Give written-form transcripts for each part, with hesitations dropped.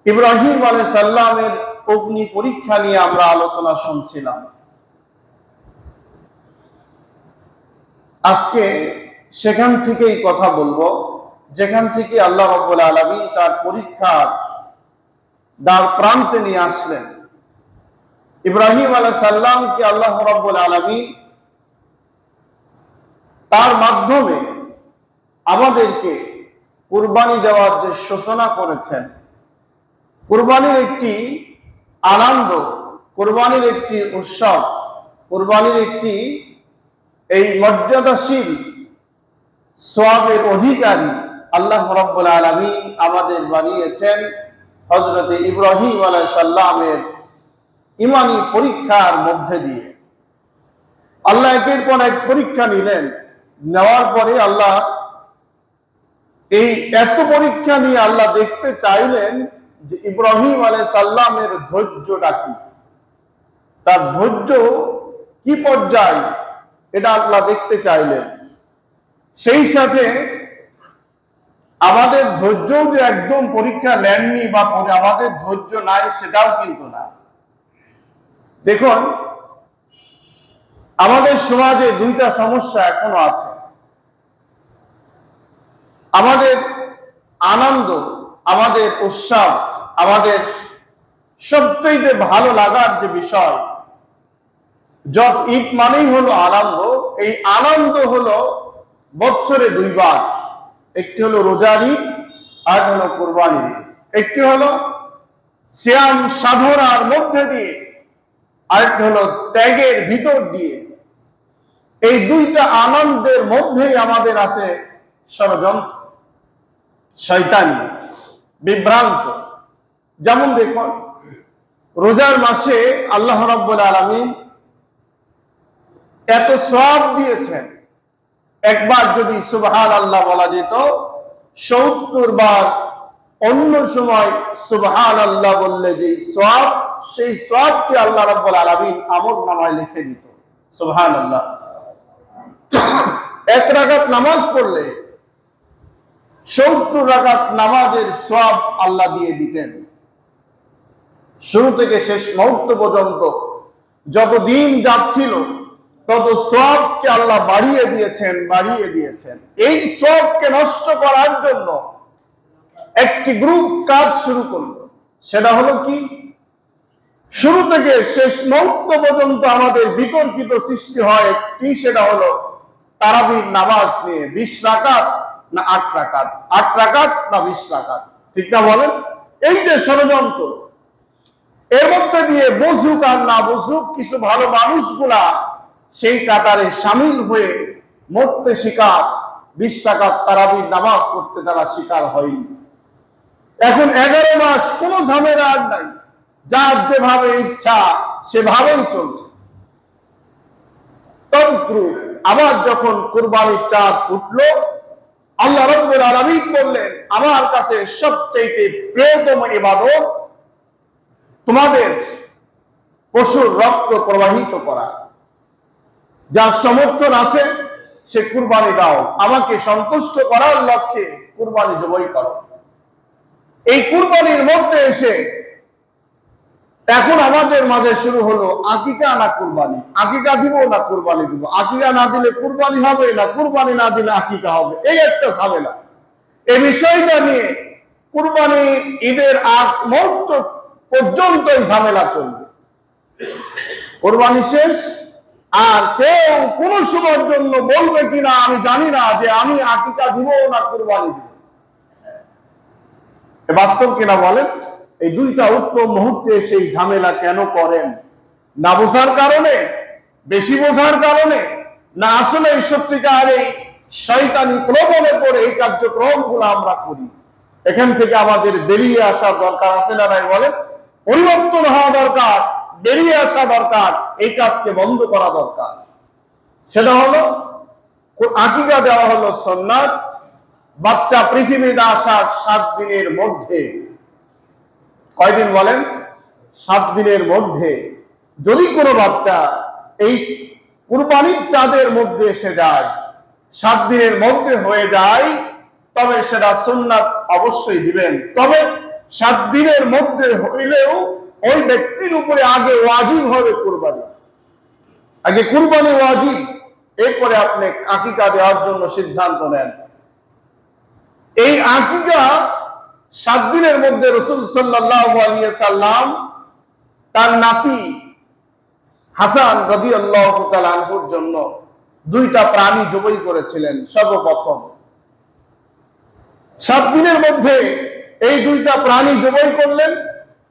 ইব্রাহিম আলাইহিস সালামের অগ্নি পরীক্ষা নিয়ে আমরা আলোচনা শুনছিলাম। আজকে সেখান থেকেই কথা বলবো, যেখান থেকে আল্লাহ রাব্বুল আলামিন তার পরীক্ষার দ্বার প্রান্তে নিয়ে আসলেন। ইব্রাহিম আলাইহিস সালামকে আল্লাহ রাব্বুল আলামিন তার মাধ্যমে আমাদেরকে কুরবানি দেওয়ার যে সূচনা করেছেন, কুরবানির একটি আনন্দ, কুরবানির একটি উৎসব, কুরবানির একটি এই মর্যাদাশীল সওয়াবের অধিকারী আল্লাহ রাব্বুল আলামিন আমাদের বানিয়েছেন হযরত ইব্রাহিম আলাইহিস সালামের ঈমানী পরীক্ষার মধ্যে দিয়ে। আল্লাহ একের পর এক পরীক্ষা নিলেন, নেওয়ার পরে আল্লাহ এই এত পরীক্ষা নিয়ে আল্লাহ দেখতে চাইলেন যে ইব্রাহিম আলাইহিস সালামের ধৈর্যটা কি, তার ধৈর্য কি পর্যায়ে, এটা আল্লাহ দেখতে চাইলেন। সেই সাথে আমাদের ধৈর্য যে একদম পরীক্ষা নেননি বা আমাদের ধৈর্য নাই সেটাও কিন্তু না। দেখুন, আমাদের সমাজে দুইটা সমস্যা এখনো আছে। আমাদের আনন্দ, আমাদের উৎসব, আমাদের সবচেয়ে ভালো লাগার যে বিষয়, ঈদ মানেই হলো আনন্দ। এই আনন্দ হলো বছরে দুইবার, একটি হলো রোজার ঈদ আর হলো কুরবানির ঈদ। একটি হলো সিয়াম সাধনার মধ্যে দিয়ে, আরেকটি হলো ত্যাগের ভিতর দিয়ে। এই দুইটা আনন্দের মধ্যেই আমাদের আছে ষড়যন্ত্র, শয়তানি, বিভ্রান্ত। যেমন দেখুন, রোজার মাসে আল্লাহ রাব্বুল আলামিন এত সওয়াব দিয়েছেন, একবার যদি সুবহানাল্লাহ বলা যেত ৭০ বার অন্য সময় সুবহানাল্লাহ বললে যে সওয়াব, সেই সওয়াবকে আল্লাহ রাব্বুল আলামিন আমলনামায় লিখে দিত। সুবহানাল্লাহ। এক রাকাত নামাজ পড়লে ৭০ রাকাত নামাজের সওয়াব আল্লাহ দিয়ে দিতেন। শুরু থেকে শেষ মুহূর্ত পর্যন্ত যত দিন যাচ্ছিল তত সওয়াবকে আল্লাহ বাড়িয়ে দিয়েছেন, বাড়িয়ে দিয়েছেন। এই সওয়াবকে নষ্ট করার জন্য একটি গ্রুপ কাজ শুরু করলো। সেটা হলো কি, শুরু থেকে শেষ মুহূর্ত পর্যন্ত আমাদের বিতর্কিত সৃষ্টি হয় একটি, সেটা হলো তারাবির নামাজ নিয়ে। ২০ রাকাত না ৮ রাকাত, ৮ রাকাত না ২০ রাকাত, ঠিক না বলেন? এই যে ষড়যন্ত্র, এর মধ্যে দিয়ে বুঝুক আর না বুঝুক কিছু ভালো মানুষগুলা সেই কাতারে সামিল হয়ে মরতে শিকার, ২০ রাকাত তারাবির নামাজ পড়তে তারা শিকার হয়নি। এখন ১১ মাস কোনো ঝামেলা আর নাই, যার যেভাবে ইচ্ছা সেভাবেই চলছে তন্ত্র। আবার যখন কুরবানির চাঁদ উঠলো, আল্লাহ রাব্বুল আলামিন বললেন, আমার কাছে সবচেয়ে প্রিয়তম ইবাদত তোমাদের পশুর রক্ত প্রবাহিত করা। যার সমর্থন আছে সে কুরবানি দাও, আমাকে সন্তুষ্ট করার লক্ষ্যে কুরবানি জবাই করো। এই কুরবানির মধ্যে এসে এখন আমাদের মাঝে শুরু হলো আকিকা না কুরবানি, আকিকা দিব না কুরবানি দিব, আকিকা না দিলে কুরবানি হবে না, কুরবানি না দিলে আকিকা হবে। এই একটা ঝামেলা। এই বিষয়টা নিয়ে কুরবানি ঈদের আগ মুহূর্ত পর্যন্ত এই ঝামেলা চলবে। কুরবানি শেষ আর কেউ কোন সময়ের জন্য বলবে কিনা আমি জানি না যে আমি আকিকা দিব না কুরবানি দিব। বাস্তব কিনা বলেন? এই দুইটা উত্তম মুহূর্তে সেই ঝামেলা কেন করেন? না বোঝার কারণে, বেশি বোঝার কারণে, না আসলে এই সত্যিকার এই শয়তানি প্রলোভনে পড়ে এই কার্যক্রমগুলো আমরা করি? এখান থেকে আমাদের বেরিয়ে আসা দরকার আছে না নাই বলেন? পরিবর্তন হওয়া দরকার, বেরিয়ে আসা দরকার, এই কাজকে বন্ধ করা দরকার। সেটা হলো আকিকা দেওয়া হলো সুন্নাত। বাচ্চা পৃথিবীতে আসার ৭ দিনের মধ্যে, কয়দিন বলেন? ৭ দিনের মধ্যে যদি কোনো বাচ্চা এই কুরবানির চাঁদের মধ্যে এসে যায়, ৭ দিনের মধ্যে হয়ে যায়, তবে সেটা সুন্নাত অবশ্যই দিবেন। তবে 7 দিনের মধ্যে হইলেও ওই ব্যক্তির উপরে আগে ওয়াজিব হবে কুরবানি, আগে কুরবানি ওয়াজিব, এরপরে আপনি আকিকা দেওয়ার জন্য সিদ্ধান্ত নেন। এই আকিকা 7 দিনের মধ্যে রাসূল সাল্লাল্লাহু আলাইহি সাল্লাম তার নাতি হাসান রাদিয়াল্লাহু তাআলা আনহুর জন্য 2টা প্রাণী জবাই করেছিলেন। সর্বপ্রথম 7 দিনের মধ্যে এই 2টা প্রাণী জবাই করলেন।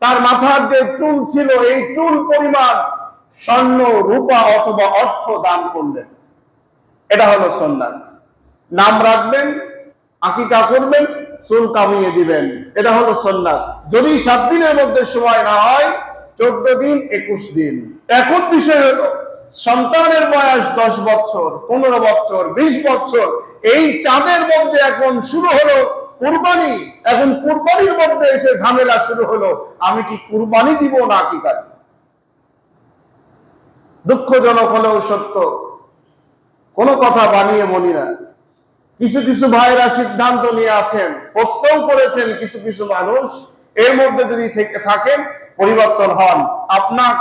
তার মাথার যে চুল ছিল এই চুল পরিমাণ স্বর্ণ রূপা অথবা অর্থ দান করলেন। এটা হলো সুন্নাত। নাম রাখবেন, আকিকা করবেন, চুল কামিয়ে দিবেন, এটা হলো সুন্নাত। যদি 7 দিনের মধ্যে সময় না হয় 14 দিন 21 দিন। এখন বিষয় হলো সন্তানের বয়স 10 বছর, 15 বছর, 20 বছর, এই চাঁদের মধ্যে এখন শুরু হলো কুরবানি। এখন কুরবানির মধ্যে এসে ঝামেলা শুরু হলো, আমি কি কুরবানি দিব না আকিকা দিব? দুঃখজনক হলেও সত্য, কোনো কথা বানিয়ে বলি না। কিছু কিছু ভাইরা সিদ্ধান্ত নিয়ে আছেন, প্রশ্নও করেছেন কিছু কিছু মানুষ, এর মধ্যে যদি থেকে থাকেন পরিবর্তন হন। আপনার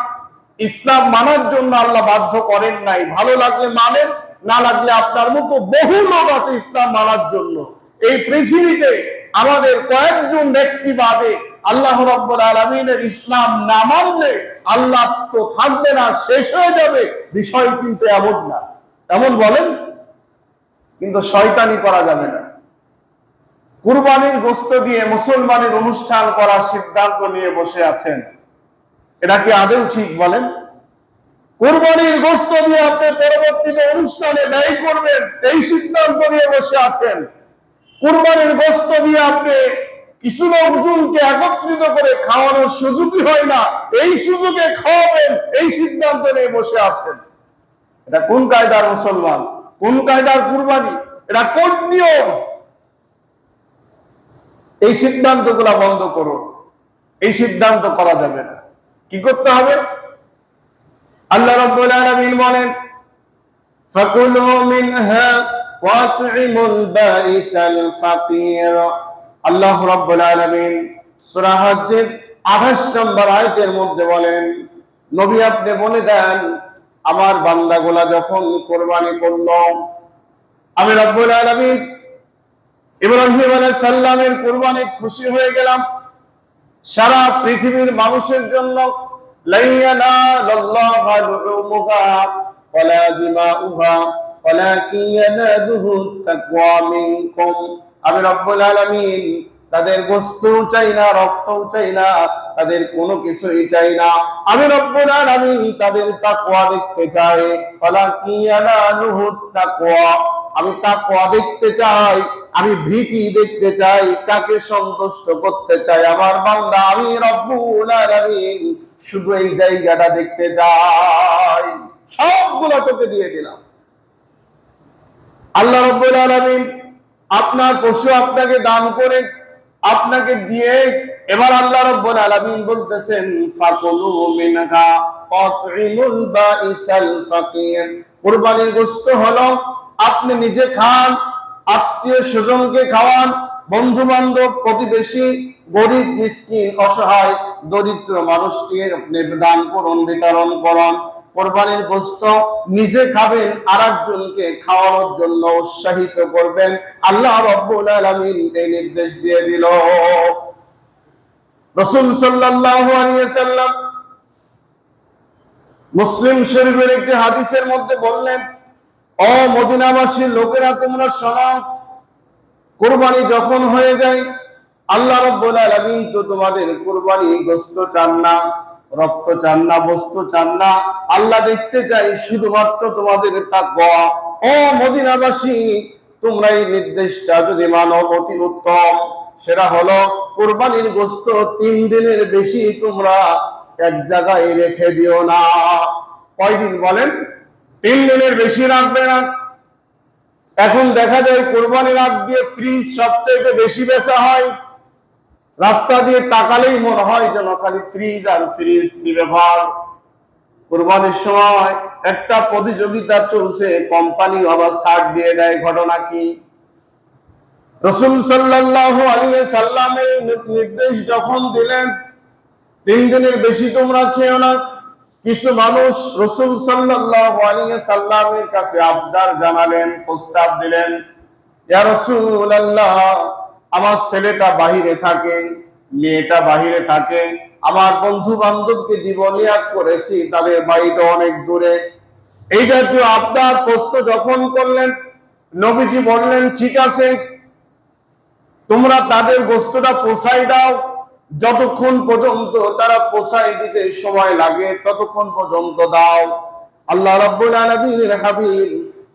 ইসলাম মানার জন্য আল্লাহ বাধ্য করেন নাই, ভালো লাগলে মানেন, না লাগলে আপনার মতো বহু লোক আছে ইসলাম মানার জন্য। এই পৃথিবীতে আমাদের কয়েকজন ব্যক্তি বাদে আল্লাহ রাব্বুল আলামিনের ইসলাম না মানলে আল্লাহ তো থাকবে না, শেষ হয়ে যাবে। বিষয় কিন্তু এমন না, এমন বলেন, কিন্তু শয়তানি করা যাবে না। কুরবানির গোশত দিয়ে মুসলমানের অনুষ্ঠান করার সিদ্ধান্ত নিয়ে বসে আছেন, এটা কি আদৌ ঠিক বলেন? কুরবানির গোশত দিয়ে আপনি পরবর্তীতে অনুষ্ঠানে ব্যয় করবেন, এই সিদ্ধান্ত নিয়ে বসে আছেন। কুরবানির গোশত দিয়ে আপনি কিছু লোকজনকে একত্রিত করে খাওয়ানোর সুযোগই হয় না, এই সুযোগে খাওয়াবেন, এই সিদ্ধান্ত নিয়ে বসে আছেন। এটা কোন কায়দার মুসলমান? কোন কায়দার কুরবানি? এটা কোন নিয়ম? এই সিদ্ধান্তগুলো বন্ধ করো, এই সিদ্ধান্ত করা যাবে না। কি করতে হবে? আল্লাহ রাব্বুল আলামিন বলেন, ফাকুলু মিনহা ওয়াত'ইমুল বাঈসাল ফাকির। আল্লাহ রাব্বুল আলামিন সূরা হজ্জের 28 নম্বর আয়াতের মধ্যে বলেন, নবী আপনি বলে দেন, আমার বান্দাগুলা যখন কুরবানি করলো, আমি রব্বুল আলামিন ইব্রাহিম আলাইহিস সালামের কুরবানি খুশি হয়ে গেলাম। সারা পৃথিবীর মানুষের জন্য লাইয়ানাল্লাহু লুহুমুহা ওয়ালা দিমাউহা ওয়ালাকিন ইয়ানালুহু তাকওয়া মিনকুম। আমি রব্বুল আলামিন তাদের গোশত চাই না, রক্ত চাই না, তাদের কোনো কিছুই চাই না। আমি রব্বুল আলামিন তাদের তাকওয়া দেখতে চাই। ওয়ালাকিন ইয়ানালুহু তাকওয়া, আমি তাকওয়া দেখতে চাই, আমি ভীতি দেখতে চাই। কাকে সন্তুষ্ট করতে চাই? আমার বান্দা। আমি রব্বুল আলামিন শুধু এই জায়গাটা দেখতে চাই। সবগুলো তোকে দিয়ে দিলাম। আল্লাহ রাব্বুল আলামিন আপনার পশু আপনাকে দান করে, আপনাকে দিয়ে, এবার আল্লাহ রাব্বুল আলামিন বলতেছেন, ফাকুলু মিনহা ওয়াত'ইমুল বাঈসাল ফাকির। কুরবানির গোশত হলো আপনি নিজে খান, আত্মীয় স্বজনকে খাওয়ান, বন্ধু বান্ধব, প্রতিবেশী, গরিব মিসকিন অসহায় দরিদ্র মানুষকে আপনি দান করুন, বিতরণ করুন। কুরবানির গোশত নিজে খাবেন, আরেকজনকে খাওয়ানোর জন্য উৎসাহিত করবেন। আল্লাহ রাব্বুল আলামিন এই নির্দেশ দিয়ে দিল। রাসূল সাল্লাল্লাহু আলাইহি ওয়াসাল্লাম মুসলিম শরীফের একটি হাদিসের মধ্যে বললেন, ও মদিনাবাসীর লোকেরা, তোমরা শোনো, কুরবানি যখন হয়ে যায়, আল্লাহ রাব্বুল আলামিন তো তোমাদের কুরবানি গোশত চান না, রক্ত চান না, বস্তু চান না। আল্লাহ দেখতে চাই শুধুমাত্র তোমাদের তাকওয়া। ও মদিনাবাসী, তোমরা এই নির্দেশটা যদি মানো অতি উত্তম। সেটা হলো কুরবানির গোশত 3 দিনের বেশি তোমরা এক জায়গায় রেখে দিও না। কয়দিন বলেন? 3 দিনের বেশি রাখবে না। এখন দেখা যায় কুরবানির আগ দিয়ে ফ্রিজ সবচেয়ে বেশি বেচা হয়। রাস্তা দিয়ে তাকালেই মনে হয় যেন খালি ফ্রিজ আর ফ্রিজ। কি ব্যাপার? কুরবানির সময় একটা প্রতিযোগিতা চলছে, কোম্পানি আবার ছাড় দিয়ে দেয়। ঘটনা কি? রাসূল সাল্লাল্লাহু আলাইহি সাল্লামের নির্দেশ যখন দিলেন 3 দিনের বেশি তোমরা খেও না, কিছু মানুষ রাসূল সাল্লাল্লাহু আলাইহি সাল্লামের কাছে আবদার জানালেন, প্রস্তাব দিলেন, ইয়া রাসূলুল্লাহ, আমার ছেলেটা বাহিরে থাকে, মেয়েটা বাহিরে থাকে, আমার বন্ধু বান্ধবকে দিব নিয়াত করেছি, তাদের বাড়িটা অনেক দূরে। এই জাতীয় আবদার প্রশ্ন যখন করলেন, নবীজি বললেন, ঠিক আছে, তোমরা তাদের গোশতটা পৌঁছাই দাও, যতক্ষণ পর্যন্ত তারা পৌঁছাই দিতে সময় লাগে ততক্ষণ পর্যন্ত দাও। আল্লাহ রাব্বুল আলামিনের হাবিব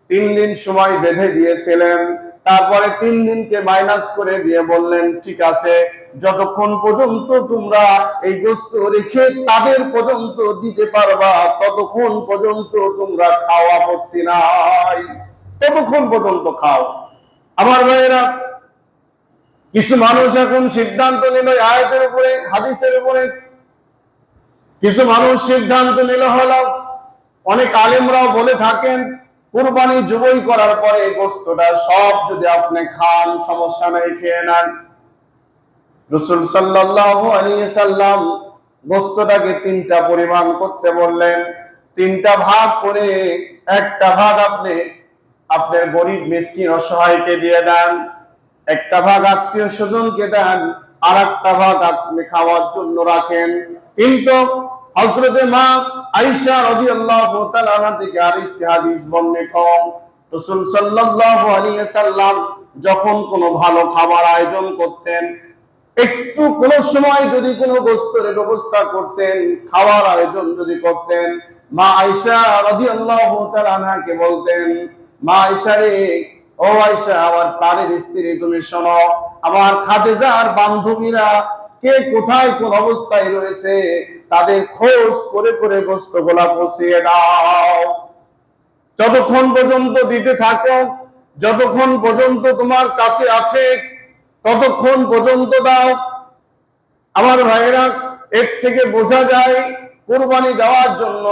3 দিন সময় বেঁধে দিয়েছিলেন, তারপরে 3 দিনকে মাইনাস করে দিয়ে বললেন, ঠিক আছে, যতক্ষণ পর্যন্ত তোমরা এই গোশত রেখে তাদের পর্যন্ত দিতে পারবা ততক্ষণ পর্যন্ত তোমরা খাও, আপত্তি নাই, ততক্ষণ পর্যন্ত খাও। আমার ভাইয়েরা, কিছু মানুষ এখন সিদ্ধান্ত নিল আয়াতের উপরে, হাদিসের উপরে, কিছু মানুষ সিদ্ধান্ত নিল হলো, অনেক আলেমরাও বলে থাকেন, কুরবানি জবাই করার পরে গোশতটা সব যদি আপনি খান সমস্যা নেই, খেয়ে নেন। রাসূল সাল্লাল্লাহু আলাইহি সাল্লাম গোশতটাকে 3টা পরিমাণ করতে বললেন, 3টা ভাগ করে একটা ভাগ আপনি আপনার গরিব মিসকিন অসহায়কে দিয়ে দেন, একটা ভাগ আত্মীয় স্বজনকে দেন, আর একটা ভাগ আপনি খাওয়ার জন্য রাখেন। কিন্তু হযরতে মা আয়েশা রাদিয়াল্লাহু তাআলা আনহা থেকে আরেকটি হাদিস বর্ণিত, রাসূল সাল্লাল্লাহু আলাইহি সাল্লাম যখন কোনো ভালো খাবার আয়োজন করতেন, একটু কোন সময় যদি কোনো গোশতের ব্যবস্থা করতেন, খাওয়ার আয়োজন যদি করতেন, মা আয়েশা রাদিয়াল্লাহু তাআলা আনহাকে বলতেন, মা আয়েশা রে, ও আয়েশা, আমার প্রাণের স্ত্রী, তুমি শোনো, আমার খাদিজার বান্ধবীরা কে কোথায় কোন অবস্থায় রয়েছে তাদের খোঁজ করে করে গোশতগুলা পৌঁছিয়ে দাও, যতক্ষণ পর্যন্ত দিতে থাকো, যতক্ষণ পর্যন্ত তোমার কাছে আছে ততক্ষণ পর্যন্ত দাও। আমার ভাইয়েরা, এর থেকে বোঝা যায় কুরবানি দেওয়ার জন্য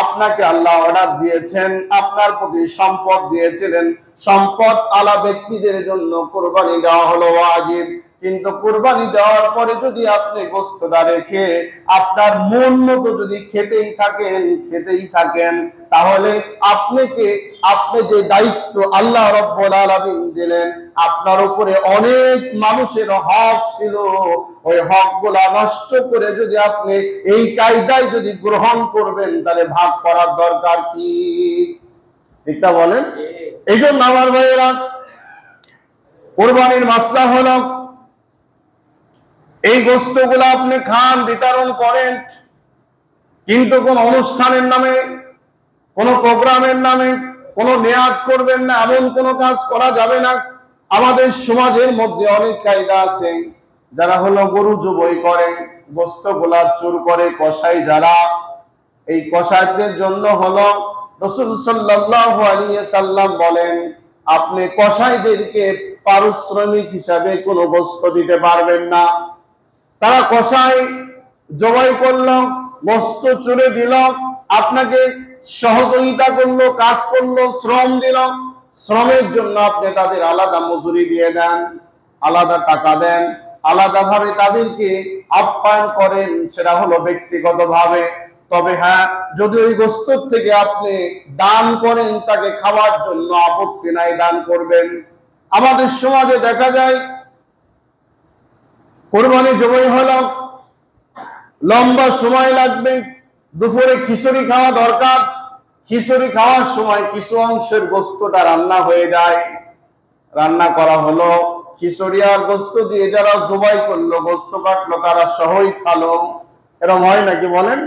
আপনাকে আল্লাহ অর্ডার দিয়েছেন, আপনার প্রতি সম্পদ দিয়েছিলেন, সম্পদ আলা ব্যক্তিদের জন্য কুরবানি দেওয়া হলো ওয়াজিব। কিন্তু কুরবানি দেওয়ার পরে যদি আপনি গোশতটা রেখে আপনার মন মতো যদি খেতেই থাকেন, তাহলে আপনি যে দায়িত্ব আল্লাহ রাব্বুল আলামিন দিলেন, আপনার উপরে অনেক মানুষের হক ছিল, ওই হকগুলা নষ্ট করে যদি আপনি এই কায়দায় যদি গ্রহণ করবেন, তাহলে ভাগ করার দরকার কি? ঠিক না বলেন? এই জন্য আমার ভাইয়েরা, কুরবানির মাসলা হলো, এই গোশতগুলো আপনি খান, বিতরণ করেন, কিন্তু কোন অনুষ্ঠানের নামে, কোন প্রোগ্রামের নামে কোন নিয়াত করবেন না, এমন কোন কাজ করা যাবে না। আমাদের সমাজের মধ্যে অনেক কায়দা আছে, যারা হলো গরু জবাই করে, গোশতগুলা চুর করে, কসাই যারা, এই কসাইদের জন্য হলো রাসূল সাল্লাল্লাহু আলাইহি সাল্লাম বলেন, আপনি কসাইদেরকে পারিশ্রমিক হিসাবে কোনো গোশত দিতে পারবেন না। তারা কসাই জবাই করলো, গোশত চুরে দিল, আপনাকে সহযোগিতা করলো, কাজ করলো, শ্রম দিল, শ্রমের জন্য আপনি তাদের আলাদা মজুরি দিয়ে দেন, আলাদা টাকা দেন, আলাদাভাবে তাদেরকে আপ্যায়ন করেন, সেটা হলো ব্যক্তিগতভাবে। তবে হ্যাঁ, যদি ওই গোশত থেকে আপনি দান করেন তাকে খাওয়ার জন্য, আপত্তি নাই, দান করবেন। আমাদের সমাজে দেখা যায় কুরবানি জবাই হলো, লম্বা সময় লাগবে, দুপুরে খিচুড়ি খাওয়া দরকার, খিচুড়ি খাওয়ার সময় কিছু অংশের গোশতটা রান্না হয়ে যায়, রান্না করা হলো, খিচুড়ি আর গোশত দিয়ে যারা জবাই করলো, গোশত কাটলো, তারা সহই খালো। এরকম হয় নাকি বলেন?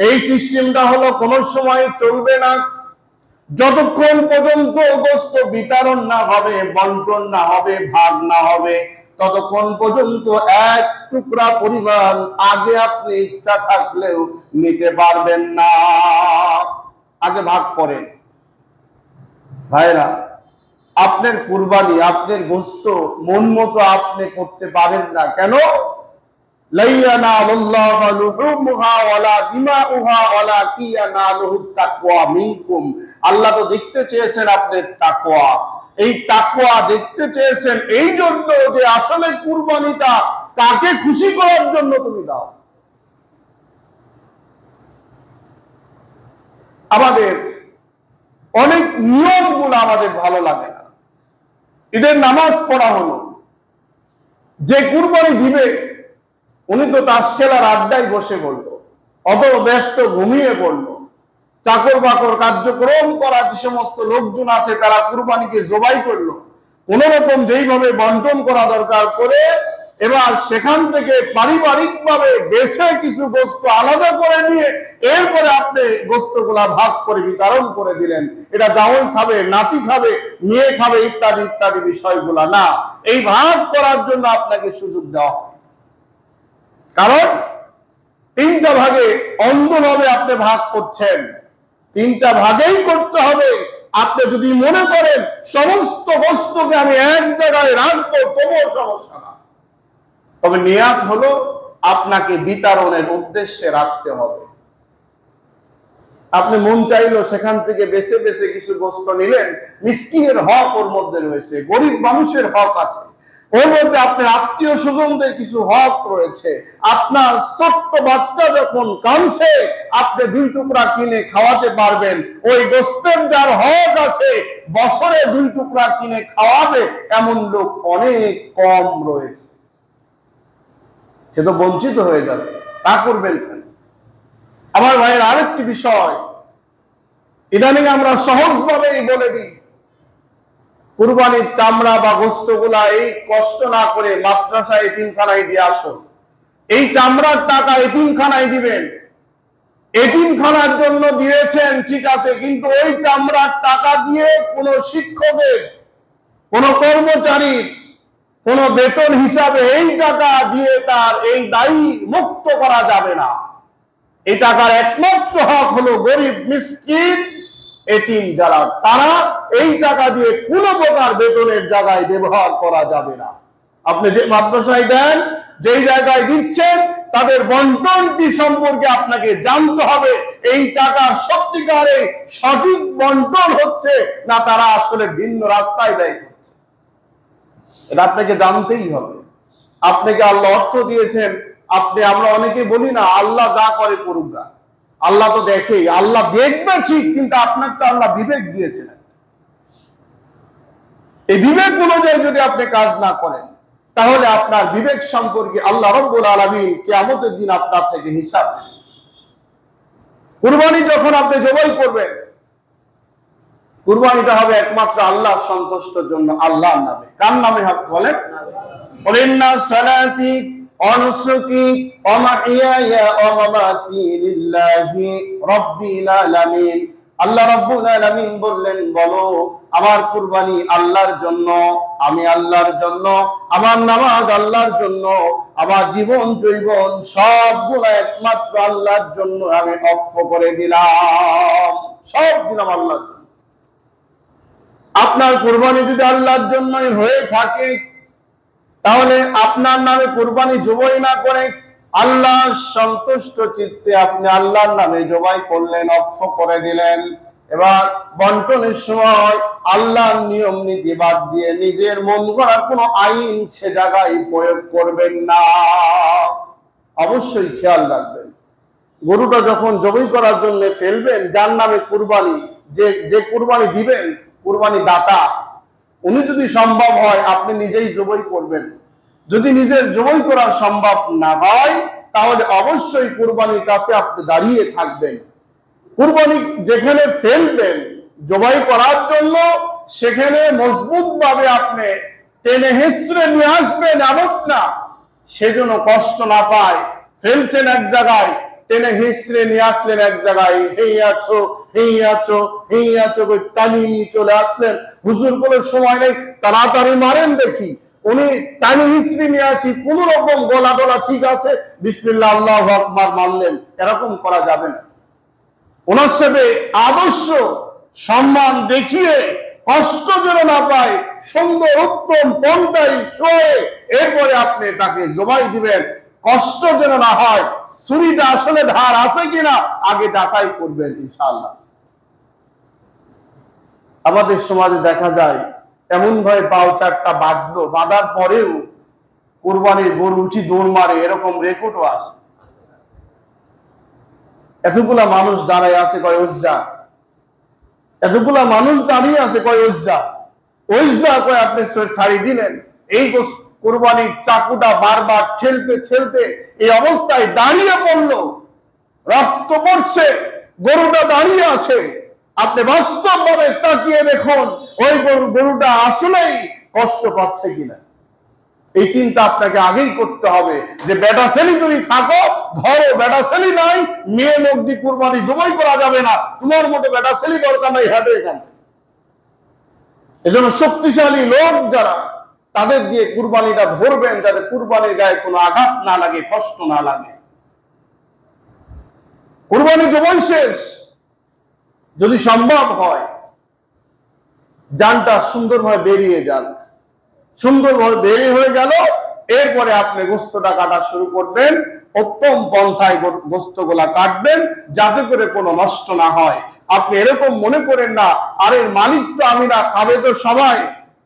এই সিস্টেমটা হলো কোন সময় চলবে না, যতক্ষণ পর্যন্ত গোশত বিতরণ না হবে, বন্টন না হবে, ভাগ না হবে, ততক্ষণ পর্যন্ত এক টুকরা পরিমাণ আগে আপনি ইচ্ছা থাকলেও নিতে পারবেন না। আগে ভাগ করেন। ভাইরা, আপনার কুরবানি, আপনার গোশত মন মতো আপনি করতে পারেন না কেন? আল্লাহ তো দেখতে চেয়েছেন আপনার তাকওয়া, এই তাকওয়া দেখতে চেয়েছেন এই জন্য যে আসলে কুরবানিটা কাকে খুশি করার জন্য তুমি দাও। আমাদের অনেক নিয়মগুলো আমাদের ভালো লাগে না। ঈদের নামাজ পড়া হলো, যে কুরবানি দিবে উনি তো তাস খেলার আড্ডায় বসে পড়লো, অত ব্যস্ত ঘুমিয়ে পড়লো। চাকর বাকর কার্যক্রম করার যে সমস্ত লোকজন আছে তারা কুরবানিকে জবাই করলো, কোন রকম যেইভাবে বন্টন করা দরকার করে এবার সেখান থেকে পারিবারিক ভাবে বেছে কিছু গোস্ত আলাদা করে নিয়ে এরপরে আপনি গোস্তগুলা ভাগ করে বিতরণ করে দিলেন। এটা জামাই খাবে, নাতি খাবে, মেয়ে খাবে, ইত্যাদি ইত্যাদি বিষয়গুলা না। এই ভাগ করার জন্য আপনাকে সুযোগ দেওয়া হয়, কারণ তিনটা ভাগে অন্ধভাবে আপনি ভাগ করছেন, তিনটা ভাগেই করতে হবে। আপনি যদি মনে করেন সমস্ত বস্তুকে আমি এক জায়গায় রাখবো তবুও সমস্যা না, তবে নিয়াত হলো আপনাকে বিতরণের উদ্দেশ্যে রাখতে হবে। আপনি মন চাইলো সেখান থেকে বেছে বেছে কিছু গোস্ত নিলেন, মিসকিনের হক ওর মধ্যে রয়েছে, গরিব মানুষের হক আছে, ওর মধ্যে আপনার আত্মীয় স্বজনদের কিছু হক রয়েছে। আপনার ছোট্ট বাচ্চা যখন কাঁদছে আপনি 2 টুকরা কিনে খাওয়াতে পারবেন, ওই গোস্তের যার হক আছে বছরে 2 টুকরা কিনে খাওয়াবে এমন লোক অনেক কম রয়েছে। সে তো বঞ্চিত হয়ে যাবে, তা করবেন কেন? আমার ভাইয়ের আরেকটি বিষয়, ইদানিং আমরা সহজভাবেই বলে দিই কুরবানির চামড়া বা গোস্তগুলা এই কষ্ট না করে মাদ্রাসা এতিমখানায় দিয়ে আসো, এই চামড়ার টাকা এতিমখানায় দিবেন। এতিমখানার জন্য দিয়েছেন ঠিক আছে, কিন্তু ওই চামড়ার টাকা দিয়ে কোনো শিক্ষকের, কোনো কর্মচারীর কোনো বেতন হিসাবে এই টাকা দিয়ে তার এই দায়ী মুক্ত করা যাবে না। এই টাকার একমাত্র হক হলো গরিব মিসকিন এতিম যারা, তারা এই টাকা দিয়ে কোনো প্রকার বেতনের জায়গায় ব্যবহার করা যাবে না। আপনি যে মাদ্রাসায় দেন, যেই জায়গায় দিচ্ছেন তাদের বন্টনটি সম্পর্কে আপনাকে জানতে হবে, এই টাকার সত্যিকারে সঠিক বন্টন হচ্ছে না তারা আসলে ভিন্ন রাস্তায় ব্যয় করছে, এটা আপনাকে জানতেই হবে। আপনাকে আল্লাহ অর্থ দিয়েছেন, আমরা অনেকে বলি না আল্লাহ যা করে করুক গা, আল্লাহ তো দেখেই, আল্লাহ দেখবে ঠিক, কিন্তু আপনাকে তো আল্লাহ বিবেক দিয়েছেন। এই বিবেক অনুযায়ী যদি আপনি কাজ না করেন তাহলে আপনার বিবেক সম্পর্কে আল্লাহ রাব্বুল আলামিন কিয়ামতের দিন আপনার থেকে হিসাব নেবেন। কুরবানি যখন আপনি জবাই করবেন, কুরবানিটা হবে একমাত্র আল্লাহর সন্তুষ্টের জন্য, আল্লাহর নামে। কার নামে হবে বলেন? ইন্না সালাতি ওয়া নুসুকি ওয়া মাহইয়ায়া ওয়া মামাতি লিল্লাহি রাব্বিল আলামিন। আল্লাহ রাব্বুল আলামিন বললেন, বলো আমার কুরবানি আল্লাহর জন্য, আমি আল্লাহর জন্য, আমার নামাজ আল্লাহর জন্য, আমার জীবন জৈবন সবগুলো একমাত্র আল্লাহর জন্য আমি অক্ষ করে দিলাম, সব দিলাম আল্লাহর জন্য। আপনার কুরবানি যদি আল্লাহর জন্যই হয়ে থাকে তাহলে আপনার নামে কুরবানি জবাই না করে আল্লাহ সন্তুষ্ট চিত্তে আপনি আল্লাহর নামে জবাই করলেন, অক্ষ করে দিলেন। এবার বন্টনের সময় আল্লাহর নিয়ম নীতি বাদ দিয়ে নিজের মন গড়া কোনো আইন সে জায়গায় প্রয়োগ করবেন না। অবশ্যই খেয়াল রাখবেন, গরুটা যখন জবাই করার জন্য ফেলবেন, যার নামে কুরবানি, যে কুরবানি দিবেন, কুরবানি দাতা, উনি যদি সম্ভব হয় আপনি নিজেই জবাই করবেন। যদি নিজের জবাই করা সম্ভব না হয় তাহলে অবশ্যই কুরবানির কাছে আপনি দাঁড়িয়ে থাকবেন। কুরবানি যেখানে ফেলবেন জবাই করার জন্য সেখানে মজবুত ভাবে আপনি টেনে হেঁচড়ে নিয়ে আসবেন, এমন না সেজন্য কষ্ট না পায়। ফেলছেন এক জায়গায়, টেনে হিসড়ে নিয়ে আসলেন এক জায়গায়, টানি চলে আসলেন, হুজুর কোনো সময় নেই, তাড়াতাড়ি মারেন দেখি। উনি টানি হিসড়ে নিয়ে আসি, কোন রকম গলা টলা ঠিক আছে, বিসমিল্লাহ আল্লাহু আকবার মারলেন, এরকম করা যাবে না। ওনার সাথে আদর্শ সম্মান দেখিয়ে কষ্ট যেন না পায়, সুন্দর উত্তম পন্থায় শোয়ে এরপরে আপনি তাকে জবাই দিবেন। কষ্ট যেন না হয়, ছুরিটা আসলে ধার আছে কিনা আগে যাচাই করবেন ইনশাআল্লাহ। আমাদের সমাজে দেখা যায় এমন ভাবে পাও চারটা বাঁধলো, বাঁধার পরেও কুরবানির গরু উঠি দৌড় মারে, এরকম রেকর্ডও আছে। এতগুলা মানুষ দাঁড়ায় আছে কয় উজ্জা, এতগুলা মানুষ দাঁড়িয়ে আছে কয় উজ্জা, উজ্জা কয় আপনি ছাড়ি দিলেন। এই কুরবানির চাকুটা বারবার ঠেলতে ঠেলতে এই অবস্থায় দাঁড়িয়ে পড়লো, রক্ত পড়ছে, গরুটা দাঁড়িয়ে আছে। আপনি বাস্তব ভাবে তাকিয়ে দেখুন ওই গরুটা আসলেই কষ্ট পাচ্ছে কিনা। এই চিন্তা আপনাকে আগেই করতে হবে যে বেটা ছেলে যদি থাকো ধরো, বেটা ছেলে নাই, মেয়ে লোক দিয়ে কুরবানি জবাই করা যাবে না, তোমার মতো বেটা ছেলে দরকার নাই, হাঁটে এখানে। এজন্য শক্তিশালী লোক যারা, তাদের দিয়ে কুরবানিটা ধরবেন, যাতে কুরবানির গায়ে কোনো আঘাত না লাগে, কষ্ট না লাগে। কুরবানি জবাই শেষ, যদি সম্ভব হয় জানটা সুন্দরভাবে বেরিয়ে যান, সুন্দরভাবে বেরিয়ে হয়ে গেল, এরপরে আপনি গোস্তটা কাটা শুরু করবেন। উত্তম পন্থায় গোস্তগুলা কাটবেন যাতে করে কোনো নষ্ট না হয়। আপনি এরকম মনে করেন না আরে মালিক তো আমি না, খাবে তো সবাই,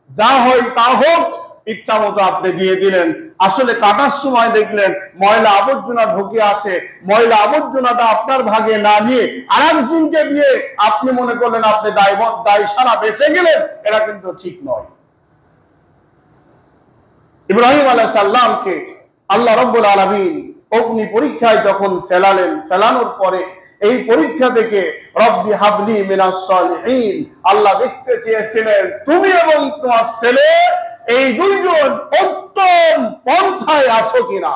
যা হয় তা হোক, ইচ্ছা মতো আপনি দিয়ে দিলেন। আসলে কাটার সময় দেখলেন ময়লা আবর্জনা ঢুকে আছে, ময়লা আবর্জনাটা আপনার ভাগে না নিয়ে আরেকজনকে দিয়ে আপনি মনে করলেন আপনি দায় সারা বেঁচে গেলেন, এটা কিন্তু ঠিক নয়। ইব্রাহিম আলাইহিস সালামকে আল্লাহ রাব্বুল আলামিন অগ্নি পরীক্ষায় যখন ফেলালেন, ফেলানোর পরে এই পরীক্ষা থেকে রব্বি হাবলি মিনাস সালিহিন, আল্লাহ দেখতে চেয়েছিলেন তুমি এবং তোমার ছেলে এই দুইজন উত্তম পন্থায় আছো কিনা,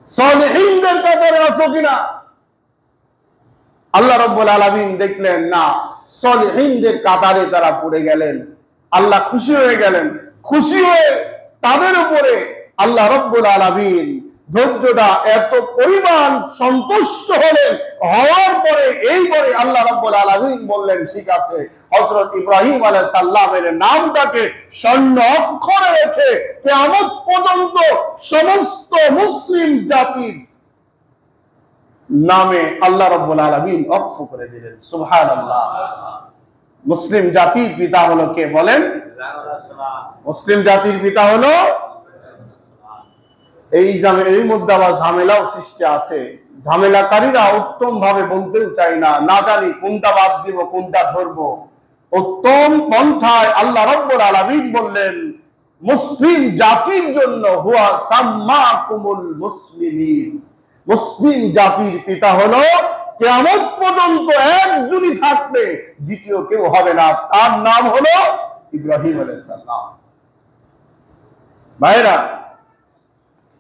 সালিহিনদের কাতারে আছো কিনা। আল্লাহ রাব্বুল আলামিন দেখলেন না, সালিহিনদের কাতারে তারা পড়ে গেলেন। আল্লাহ খুশি হয়ে গেলেন, খুশি হয়ে তাদের উপরে আল্লাহ রাব্বুল আলামিন ধৈর্যটা এত পরিমাণ সন্তুষ্ট হলেন। হওয়ার পরে এইবারে আল্লাহ রাব্বুল আলামিন বললেন ঠিক আছে, হযরত ইব্রাহিম আলাইহিস সালামের নামটাকে স্বর্ণ অক্ষরে রেখে কিয়ামত পর্যন্ত সমস্ত মুসলিম জাতির নামে আল্লাহ রাব্বুল আলামিন ওয়াকফ করে দিলেন। সুবহানাল্লাহ। মুসলিম জাতির পিতা হলো কে বলেন? মুসলিম জাতির পিতা হলো, এই মধ্যে আবার ঝামেলাও সৃষ্টি আছে। ঝামেলাকারীরা উত্তম ভাবে বলতেও চাই না, না জানি কোনটা বাদ দিব কোনটা ধরবো। উত্তম পন্থায় আল্লাহ রাব্বুল আলামিন বললেন মুসলিম জাতির জন্য হুয়া সাম্মাকুমুল মুসলিমিন। মুসলিম জাতির পিতা হলো কিয়ামত পর্যন্ত একজনই থাকবে, দ্বিতীয় কেউ হবে না, তার নাম হলো ইব্রাহিম আলাইহিস সালাম। ভাইরা,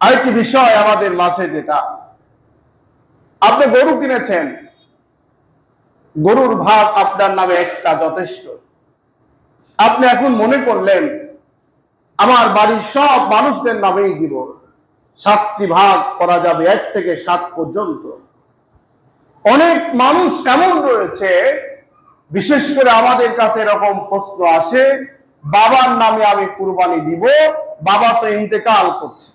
আরেকটি বিষয় আমাদের মাঝে, যেটা আপনি গরু কিনেছেন, গরুর ভাগ আপনার নামে একটা যথেষ্ট। আপনি এখন মনে করলেন আমার বাড়ির সব মানুষদের নামেই দিব, 7টি ভাগ করা যাবে, 1 থেকে 7 পর্যন্ত। অনেক মানুষ এমন রয়েছে, বিশেষ করে আমাদের কাছে এরকম প্রশ্ন আসে, বাবার নামে আমি কুরবানি দিব, বাবা তো ইন্তেকাল করছে,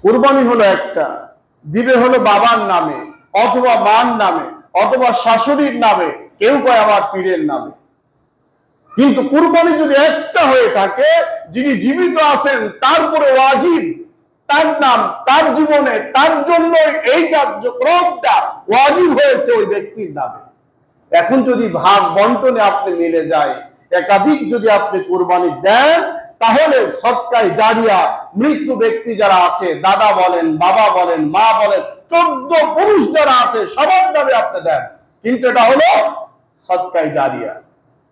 কুরবানি হলো একটা, দিবে হলো বাবার নামে অথবা মার নামে অথবা শাশুড়ির নামে, কেউ কয় আমার পীরের নামে। কিন্তু কুরবানি যদি একটা হয়ে থাকে, যিনি জীবিত আছেন তারপরে ওয়াজিব, তার নাম, তার জীবনে, তার জন্য এই কার্যক্রমটা ওয়াজিব হয়েছে ওই ব্যক্তির নামে। এখন যদি ভাগ বন্টনে আপনি মিলে যায়, একাধিক যদি আপনি কুরবানি দেন, তাহলে সদকায়ে জারিয়া মৃত্যু ব্যক্তি যারা আছে, দাদা বলেন, বাবা বলেন, মা বলেন, 14 পুরুষ যারা আছে সবার নামে আপনি দেন, কিন্তু এটা হলো সদকায়ে জারিয়া,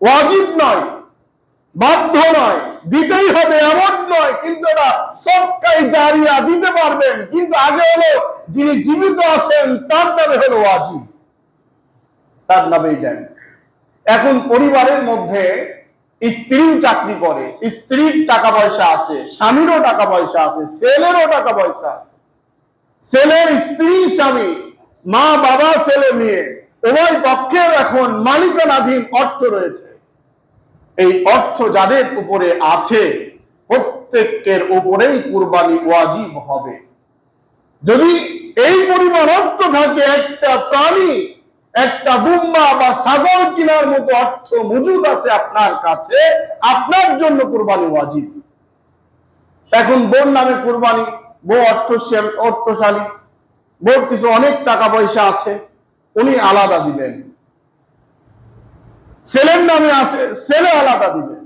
ওয়াজিব নয়, বাধ্য নয়, দিতেই হবে এমন নয়, কিন্তু এটা সদকায়ে জারিয়া দিতে পারবেন, কিন্তু আগে হলো যিনি জীবিত আছেন তার নামে হলো ওয়াজিব, তার নামেই দেন। এখন পরিবারের মধ্যে স্ত্রীও চাকরি করে, স্ত্রীর টাকা পয়সা আছে, স্বামীরও টাকা পয়সা আছে, ছেলেরও টাকা পয়সা আছে, ছেলে, স্ত্রী, স্বামী, মা, বাবা, ছেলে, মেয়ে, উভয় পক্ষের এখন মালিকানাধীন অর্থ রয়েছে। এই অর্থ যাদের উপরে আছে প্রত্যেকের উপরেই কুরবানি ওয়াজিব হবে। যদি এই পরিমাণ অর্থ থাকে, একটা প্রাণী, একটা দুম্বা বা ছাগল কেনার মতো অর্থ মজুদ আছে আপনার কাছে, আপনার জন্য কুরবানি ওয়াজিব। এখন বোন নামে কুরবানি, বউ অর্থশালী, বোর কিছু অনেক টাকা পয়সা আছে, উনি আলাদা দিবেন। ছেলের নামে আছে, ছেলে আলাদা দিবেন।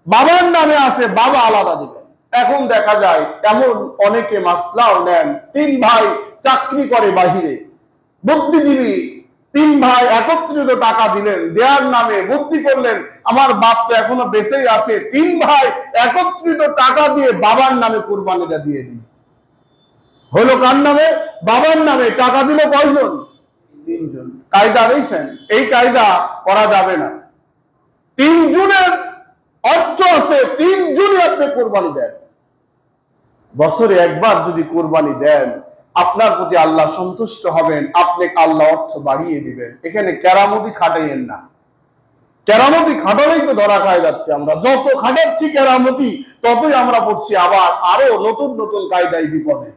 বাবার নামে আছে, বাবা আলাদা দিবেন। এখন দেখা যায় এমন অনেকে মাসলাও নেন, 3 ভাই চাকরি করে বাহিরে, বুদ্ধিজীবী 3 ভাই একত্রিত টাকা দিলেন, দেয়ার নামে বুদ্ধি করলেন আমার বাপ তো এখনো বেঁচেই আছে, 3 ভাই একত্রিত টাকা দিয়ে বাবার নামে কুরবানিটা দিয়ে দিই। হলো কার নামে? বাবার নামে। টাকা দিল কয়জন? 3 জন। কায়দা দিয়েছেন, এই কায়দা করা যাবে না। 3 জনের অর্থ আছে, 3 জনই আপনি কুরবানি দেন। বছরে একবার যদি কুরবানি দেন, আপনার প্রতি আল্লাহ সন্তুষ্ট হবেন, আপনি আল্লাহ অর্থ বাড়িয়ে দিবেন। এখানে কেরামতি খাটাইয়েন না। কেরামতি খাটালেই তো ধরা খায় যাচ্ছে। আমরা যত খাটাচ্ছি কেরামতি, ততই আমরা পড়ছি আবার আরো নতুন নতুন কায়দায় বিপদে।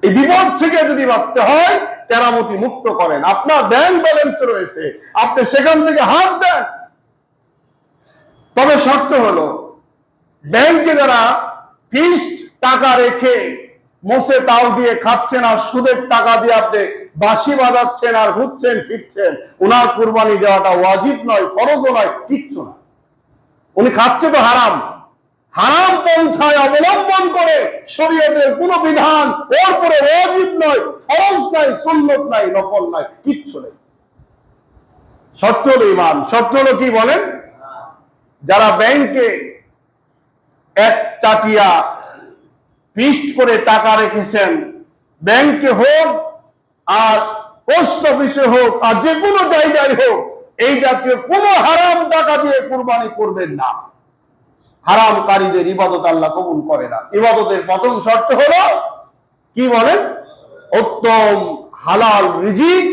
এই বিপদ থেকে যদি বাঁচতে হয়, কেরামতি মুক্ত করেন। আপনার ব্যাংক ব্যালেন্স রয়েছে, আপনি সেখান থেকে হাত দেন। তবে শর্ত হলো, ব্যাংকে যারা ফিক্সড টাকা রেখে মোসে তাও দিয়ে খাচ্ছেন আর সুদের টাকা দিয়ে আপনি বাঁশি বাজাচ্ছেন আর ঘুরছেন ফিরছেন, ওনার কুরবানি দেওয়াটা ওয়াজিব নয়, ফরজও নয়, কিচ্ছু না। উনি খাচ্ছে তো হারাম, হারাম পন্থায় অবলম্বন করে শরীয়তের কোন বিধান ওর পরে ওয়াজিব নয়, ফরজ নাই, সুন্নত নাই, নফল নাই, কিচ্ছু নেই। শর্ত হলো ঈমান। শর্ত হলো কি বলেন? যারা ব্যাংকে এক চাটিয়া ফিক্সড করে টাকা রেখেছেন, ব্যাংকে হোক আর পোস্ট অফিসে হোক আর যে কোনো জায়গায় হোক, এই জাতীয় কোন হারাম টাকা দিয়ে কুরবানি করবেন না। হারামকারীদের ইবাদত আল্লাহ কবুল করে না। ইবাদতের প্রথম শর্ত হলো কি বলেন? উত্তম হালাল রিজিক,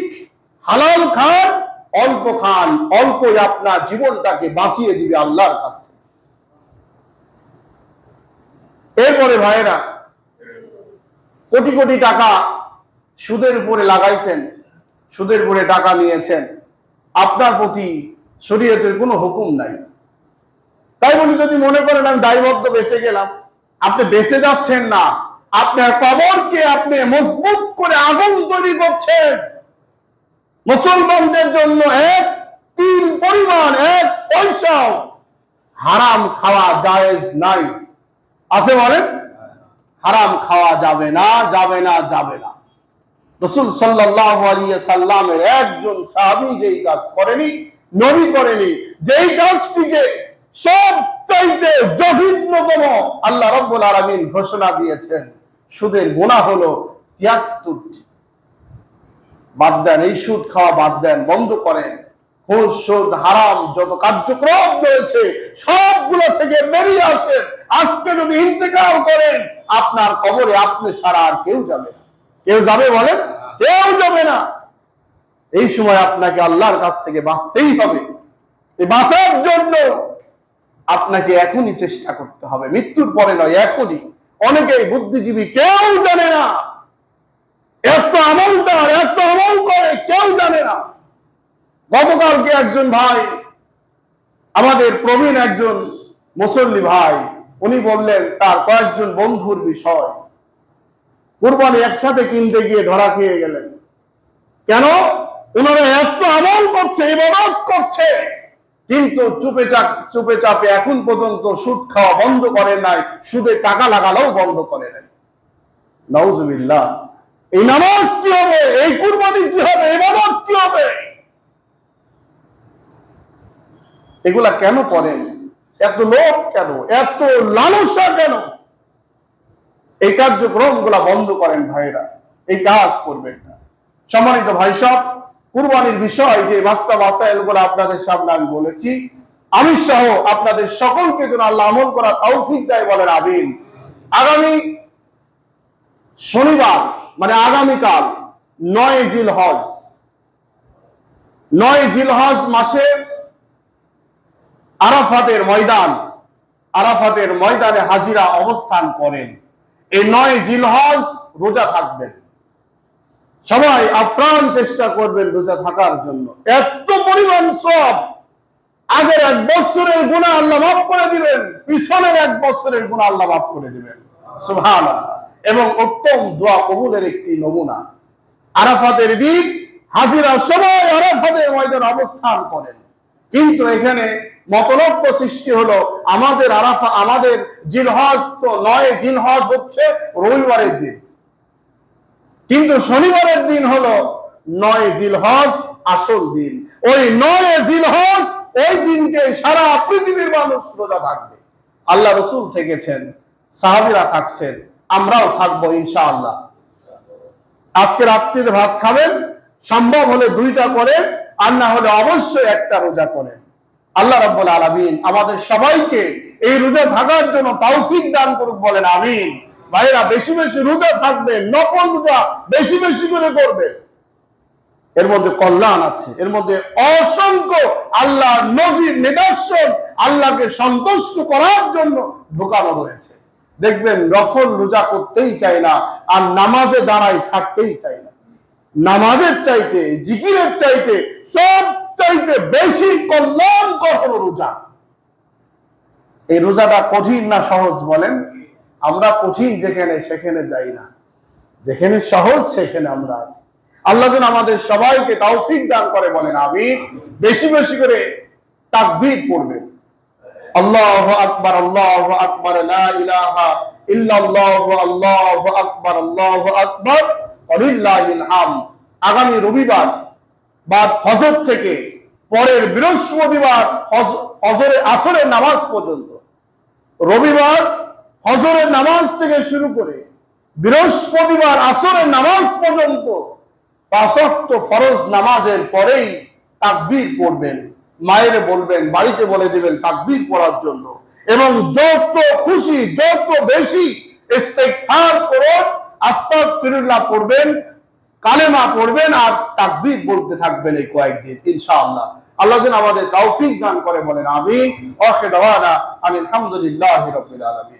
হালাল খান, অল্প খান, অল্পই আপনার জীবনটাকে বাঁচিয়ে দিবে আল্লাহর কাছ থেকে। এরপরে ভাইরা, কোটি কোটি টাকা সুদের উপরে লাগাইছেন, সুদের উপরে টাকা নিয়েছেন, আপনার প্রতি শরীয়তের কোনো হুকুম নাই। তাই বলি যদি মনে করেন আমি দায়বদ্ধ বেঁচে গেলাম, আপনি বেঁচে যাচ্ছেন না, আপনার কবরকে আপনি মজবুত করে আগুন তৈরি করছেন। মুসলমানদের জন্য 1 তিল পরিমাণ 1 পয়সাও হারাম খাওয়া জায়েজ নাই। আছে বলেন? হারাম খাওয়া যাবে না, যাবে না, যাবে না। রাসূল সাল্লাল্লাহু আলাইহি সাল্লামের একজন সাহাবী যেই কাজ করেনি, নবী করেনি, যেই কাজটিকে সবচাইতে জঘন্যতম আল্লাহ রাব্বুল আলামিন ঘোষণা দিয়েছেন, সুদের গুনাহ হলো 73টি। বাদ দেন, এই সুদ খাওয়া বাদ দেন, বন্ধ করেন। ঘুষ, সুদ, হারাম যত কার্যক্রম রয়েছে সবগুলো থেকে বেরিয়ে আসেন। আজকে যদি ইন্তেকাল করেন, আপনার কবরে আপনি ছাড়া আর কেউ যাবে না। কেউ যাবে বলেন? কেউ যাবে না। এই সময় আপনাকে আল্লাহর কাছ থেকে বাঁচতেই হবে। এই বাঁচার জন্য আপনাকে এখনই চেষ্টা করতে হবে, মৃত্যুর পরে নয়, এখনই। অনেকেই বুদ্ধিজীবী, কেউ জানে না এত আমলদার, এত আমল করে, কেউ জানে না। গতকালকে একজন ভাই, আমাদের প্রবীণ একজন মুসল্লি ভাই, উনি বললেন তার কয়েকজন বন্ধুর বিষয়। কুরবানি একসাথে কিনতে গিয়ে ধরা খেয়ে গেলেন। কেন? ওনারা এত আমল করছে, ইবাদত করছে, কিন্তু চুপে চাপে এখন পর্যন্ত সুদ খাওয়া বন্ধ করে নাই, সুদে টাকা লাগালেও বন্ধ করে নাই। নাউজুবিল্লাহ। এই নামাজ কি হবে? এই কুরবানি কি হবে? ইবাদত কি হবে? এগুলা কেন করেন? এত লোভ কেন? এত লালসা কেন? এই কার্যক্রম গুলা বন্ধ করেন ভাইরা, এই কাজ করবেন না। সম্মানিত ভাই সব, কুরবানির বিষয় যে মাসলা মাসাইল গুলো আপনাদের সামনে আমি বলেছি, আমি সহ আপনাদের সকলকে যেন আল্লাহ আমল করা তৌফিক দেয়, বলেন আমিন। আগামী শনিবার মানে আগামীকাল 9 জিলহজ, 9 জিলহজ মাসে আরাফাতের ময়দানে হাজিরা অবস্থান করেন। এই 9 জিলহজ রোজা থাকবেন। সবাই আপ্রাণ চেষ্টা করবেন রোজা থাকার জন্য। এত পরিমাণ সওয়াব, আগের 1 বছরের গুনাহ আল্লাহ মাফ করে দিবেন, পিছনের 1 বছরের গুনাহ আল্লাহ মাফ করে দিবেন। সুবহানাল্লাহ। এবং উত্তম দোয়া কবুলের একটি নমুনা, আরাফাতের দিন হাজিরা সবাই আরাফাতের ময়দানে অবস্থান করেন, কিন্তু এখানে মতলব্য সৃষ্টি হলো আমাদের আরাফা, আমাদের জিলহজ তো 9 জিলহজ হচ্ছে রবিবারের দিন, কিন্তু শনিবারের দিন হলো 9 জিলহজ আসল দিন। ওই 9 জিলহজ ওই দিনকে সারা পৃথিবীর মানুষ রোজা থাকবে। আল্লাহ রাসূল থেকেছেন, সাহাবীরা থাকছেন, আমরাও থাকবো ইনশাআল্লাহ। আজকে রাত্রিতে ভাত খাবেন, সম্ভব হলে 2টা করেন, আর না হলে অবশ্যই একটা রোজা করেন। আল্লাহ রাব্বুল আলামিন আমাদের সবাইকে এই রোজা থাকার জন্য তৌফিক দান করুক, বলেন আমিন। ভাইরা বেশি বেশি রোজা থাকবেন, নফল রোজা বেশি বেশি করে করবেন। এর মধ্যে কল্যাণ আছে, এর মধ্যে অসংখ্য আল্লাহর নজির নিদর্শন, আল্লাহকে সন্তুষ্ট করার জন্য ঢোকানো রয়েছে। দেখবেন নফল রোজা করতেই চায় না, আর নামাজে দাঁড়ায় ছাড়তেই চায় না। নামাজের চাইতে, জিকিরের চাইতে সব চাইতে বেশি কল্যাণকর হলো রোজা। এই রোজাটা কঠিন না সহজ বলেন? আমরা কঠিন যেখানে সেখানে যাই না, যেখানে সহজ সেখানে আমরা আছি। আল্লাহ যেন আমাদের সবাইকে তৌফিক দান করে, বলেন আমিন। বেশি বেশি করে তাকবীর পড়বেন, আল্লাহু আকবার, আল্লাহু আকবার, লা ইলাহা ইল্লাল্লাহু, আল্লাহু আকবার, আল্লাহু আকবার, ওয়ালিল্লাহিল হামদ। আগামী রবিবার বাদ ফজর থেকে পরের বৃহস্পতিবার ফজরের আসরের নামাজ পর্যন্ত, রবিবার ফজরের নামাজ থেকে শুরু করে বৃহস্পতিবার আসরের নামাজ পর্যন্ত 5 ওয়াক্ত ফরজ নামাজের পরেই তাকবীর পড়বেন। মায়ের বলবেন, বাড়িতে বলে দিবেন তাকবীর পড়ার জন্য, এবং যত খুশি যত বেশি ইস্তেগফার করুন, আস্তাগফিরুল্লাহ পড়বেন, কালেমা পড়বেন, আর তাকবীর বলতে থাকবেন এই কয়েকদিন ইনশাআল্লাহ। আল্লাহ যেন আমাদের তৌফিক দান করে, বলেন আমিন। ওয়া আখিরু দাওয়ানা আলহামদুলিল্লাহি রাব্বিল আলামিন।